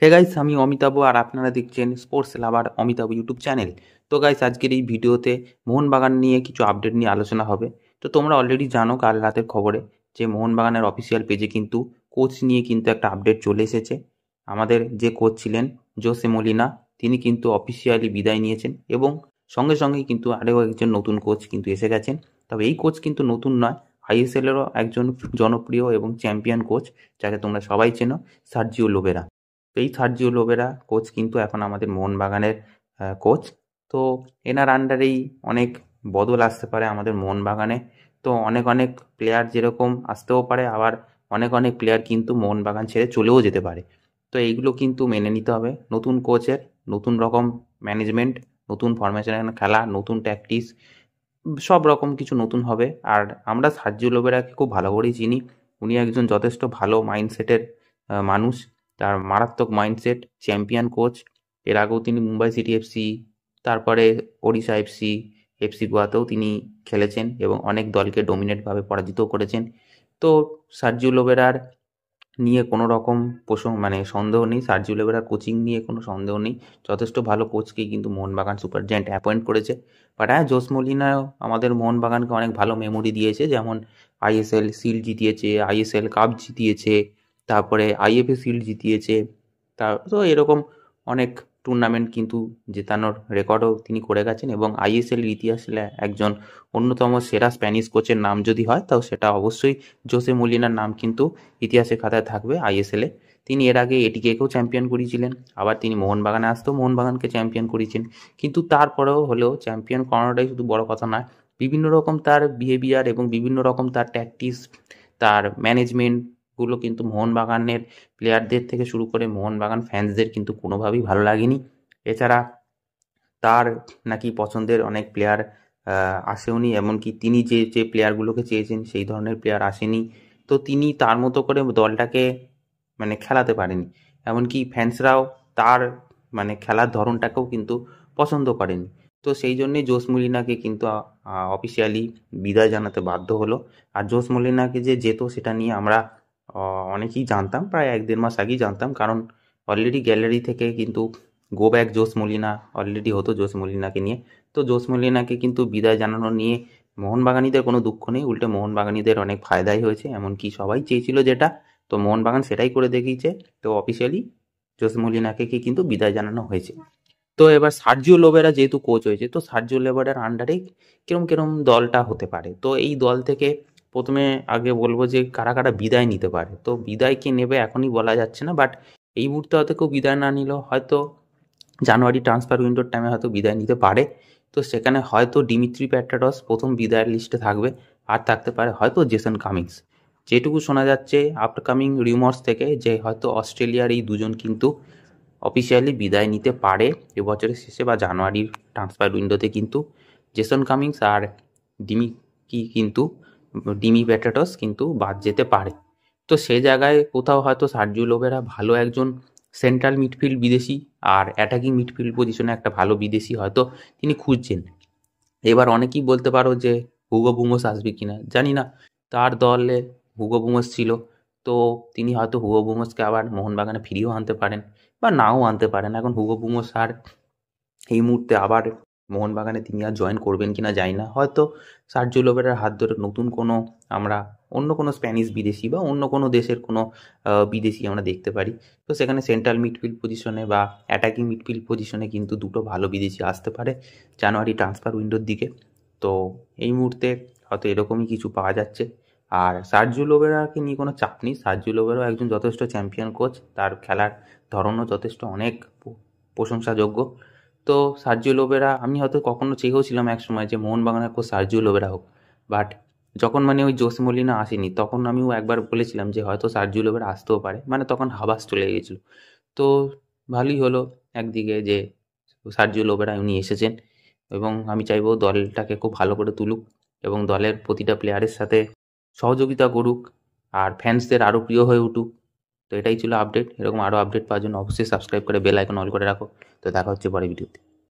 Hey guys, আমি অমিতাভ আর আপনারা দেখছেন স্পোর্টস লাভার অমিতাভ ইউটিউব চ্যানেল। তো গাইস, আজকের এই ভিডিওতে মোহনবাগান নিয়ে কিছু আপডেট নিয়ে আলোচনা হবে। তো তোমরা অলরেডি জানো কাল রাতের খবরে যে মোহনবাগানের অফিসিয়াল পেজে কিন্তু কোচ নিয়ে কিন্তু একটা আপডেট চলে এসেছে। আমাদের যে কোচ ছিলেন জোসে মলিনা, তিনি কিন্তু অফিসিয়ালি বিদায় নিয়েছেন এবং সঙ্গে সঙ্গেই কিন্তু আরও একজন নতুন কোচ কিন্তু এসে গেছেন। তবে এই কোচ কিন্তু নতুন নয়, আইএসএলেরও একজন জনপ্রিয় এবং চ্যাম্পিয়ন কোচ, যাকে তোমরা সবাই চেনো, সার্জিও লোবেরা। তো এই সার্জিও লোবেরা কোচ কিন্তু এখন আমাদের মোহনবাগানের কোচ। তো এনার আন্ডারেই অনেক বদল আসতে পারে আমাদের মোহনবাগানে। তো অনেক অনেক প্লেয়ার যেরকম আসতেও পারে, আবার অনেক অনেক প্লেয়ার কিন্তু মোহনবাগান ছেড়ে চলেও যেতে পারে। তো এইগুলো কিন্তু মেনে নিতে হবে। নতুন কোচের নতুন রকম ম্যানেজমেন্ট, নতুন ফরমেশনে খেলা, নতুন ট্যাকটিক্স, সব রকম কিছু নতুন হবে। আর আমরা সার্জিও লোবেরাকে খুব ভালো করেই চিনি। উনি একজন যথেষ্ট ভালো মাইন্ডসেটের মানুষ। তার মারাত্মক মাইন্ডসেট, চ্যাম্পিয়ন কোচ। এর আগেও তিনি মুম্বাই সিটি এফসি, তারপরে ওড়িশা এফসি, এফসি গোয়াতেও তিনি খেলেছেন এবং অনেক দলকে ডোমিনেটভাবে পরাজিতও করেছেন। তো সার্জিও লোবেরার নিয়ে কোনো রকম সন্দেহ নেই। সার্জিও লোবেরার কোচিং নিয়ে কোনো সন্দেহ নেই। যথেষ্ট ভালো কোচকেই কিন্তু মোহনবাগান সুপার জায়ান্ট অ্যাপয়েন্ট করেছে। বাট হ্যাঁ, জোস মলিনাও আমাদের মোহনবাগানকে অনেক ভালো মেমোরি দিয়েছে, যেমন আইএসএল শিল্ড জিতিয়েছে, আইএসএল কাপ জিতিয়েছে, তারপরে আইএফএ শিল্ড জিতিয়েছে। তো এরকম অনেক টুর্নামেন্ট কিন্তু জেতানোর রেকর্ডও তিনি করে গেছেন এবং আইএসএল ইতিহাসে একজন অন্যতম সেরা স্প্যানিশ কোচের নাম যদি হয়, তাও সেটা অবশ্যই জোসে মলিনার নাম কিন্তু ইতিহাসের খাতায় থাকবে আইএসএলে। তিনি এর আগে এটিকেও চ্যাম্পিয়ন করিয়েছিলেন, আবার তিনি মোহনবাগানে আসতেও মোহনবাগানকে চ্যাম্পিয়ন করিয়েছেন। কিন্তু তারপরেও হলেও চ্যাম্পিয়ন করানোটাই শুধু বড় কথা নয়, বিভিন্ন রকম তার বিহেভিয়ার এবং বিভিন্ন রকম তার ট্যাকটিক্স, তার ম্যানেজমেন্টগুলো কিন্তু মোহনবাগানের প্লেয়ারদের থেকে শুরু করে মোহনবাগান ফ্যান্সদের কিন্তু কোনোভাবেই ভালো লাগেনি। এছাড়া তার নাকি পছন্দের অনেক প্লেয়ার আসেওনি, এমনকি তিনি যে যে প্লেয়ারগুলোকে চেয়েছেন সেই ধরনের প্লেয়ার আসেনি। তো তিনি তার মতো করে দলটাকে খেলাতে পারেনি। এমনকি ফ্যান্সরাও তার খেলার ধরনটাকেও কিন্তু পছন্দ করেনি। তো সেই জন্যেই জোস মলিনাকে কিন্তু অফিসিয়ালি বিদায় জানাতে বাধ্য হলো। আর জোস মলিনাকে যে যেত সেটা নিয়ে আমরা অনেকেই জানতাম, প্রায় 1-1.5 মাস আগেই জানতাম, কারণ অলরেডি গ্যালারি থেকে কিন্তু গো ব্যাক জোস মলিনা অলরেডি হতো জোস মলিনাকে নিয়ে। তো জোস মলিনাকে কিন্তু বিদায় জানানো নিয়ে মোহনবাগানীদের কোনো দুঃখ নেই, উল্টে মোহনবাগানীদের অনেক ফায়দাই হয়েছে। এমনকি সবাই চেয়েছিল যেটা, তো মোহনবাগান সেটাই করে দেখিয়েছে। তো অফিসিয়ালি জোস মলিনাকে কিন্তু বিদায় জানানো হয়েছে। তো এবার সার্জিও লোবেরা যেহেতু কোচ হয়েছে, তো সার্জিও লোবেরার আন্ডারে কিরম কিরম দলটা হতে পারে। তো এই দল থেকে প্রথমে আগে বলবো যে কারা কারা বিদায় নিতে পারে। তো বিদায় কে নেবে এখনই বলা যাচ্ছে না, বাট এই মুহূর্তে হয়তো কেউ বিদায় না নিলেও হয়তো জানুয়ারি ট্রান্সফার উইন্ডোর টাইমে হয়তো বিদায় নিতে পারে। তো সেখানে হয়তো ডিমিত্রি প্যাট্রাডস প্রথম বিদায়ের লিস্টে থাকবে, আর থাকতে পারে হয়তো জেসন কামিংস। যেটুকু শোনা যাচ্ছে আপকামিং রিউমার্স থেকে, যে হয়তো অস্ট্রেলিয়ার এই দুজন কিন্তু অফিসিয়ালি বিদায় নিতে পারে এবছরের শেষে বা জানুয়ারির ট্রান্সফার উইন্ডোতে। কিন্তু জেসন কামিংস আর ডিমি প্যাট্রাটস কিন্তু বাদ যেতে পারে। তো সে জায়গায় কোথাও হয়তো সার্জিও লোবেরা ভালো একজন সেন্ট্রাল মিডফিল্ড বিদেশি আর অ্যাটাকিং মিডফিল্ড পজিশনে একটা ভালো বিদেশি হয়তো তিনি খুঁজছেন। এবার অনেকেই বলতে পারো যে হুগো বুমোস আসবে কিনা, জানি না। তার দলে হুগো বুমোস ছিল, তো তিনি হয়তো হুগো বুমোসকে আবার মোহনবাগানে ফিরিয়েও আনতে পারেন বা নাও আনতে পারেন। এখন হুগো বুমোস আর এই মুহূর্তে আবার মোহনবাগানে তিনি আর জয়েন করবেন কিনা জানি না। হয়তো সার্জিও লোবেরার হাত ধরে নতুন কোনো আমরা অন্য কোনো স্প্যানিশ বিদেশি বা অন্য কোনো দেশের কোনো বিদেশি আমরা দেখতে পারি। তো সেখানে সেন্ট্রাল মিডফিল্ড পজিশনে বা অ্যাটাকিং মিডফিল্ড পজিশনে কিন্তু দুটো ভালো বিদেশি আসতে পারে জানুয়ারি ট্রান্সফার উইন্ডোর দিকে। তো এই মুহূর্তে হয়তো এরকমই কিছু পাওয়া যাচ্ছে। আর সার্জিও লোবেরাকে নিয়ে কোনো চাপ নেই, সার্জিও লোবেরাও একজন যথেষ্ট চ্যাম্পিয়ন কোচ, তার খেলার ধরনও যথেষ্ট অনেক প্রশংসাযোগ্য। তো সার্জিও লোবেরা আমি হয়তো কখনো চেয়েও ছিলাম একসময় যে মোহনবাগানের কোচ সার্জিও লোবেরা হোক। বাট যখন ওই জোস মলিনা আসেনি, তখন আমিও একবার বলেছিলাম যে হয়তো সার্জিও লোবেরা আসতেও পারে, তখন হাবাস চলে গেছিলো। তো ভালোই হলো একদিকে যে সার্জিও লোবেরা উনি এসেছেন, এবং আমি চাইবো দলটাকে খুব ভালো করে তুলুক এবং দলের প্রতিটা প্লেয়ারের সাথে সহযোগিতা করুক আর ফ্যান্সদের আরও প্রিয় হয়ে উঠুক। তো এটাই ছিল আপডেট। এরকম আরও আপডেট পাওয়ার জন্য অবশ্যই সাবস্ক্রাইব করে বেল আইকন অল করে রাখো। তো দেখা হচ্ছে পরের ভিডিওতে।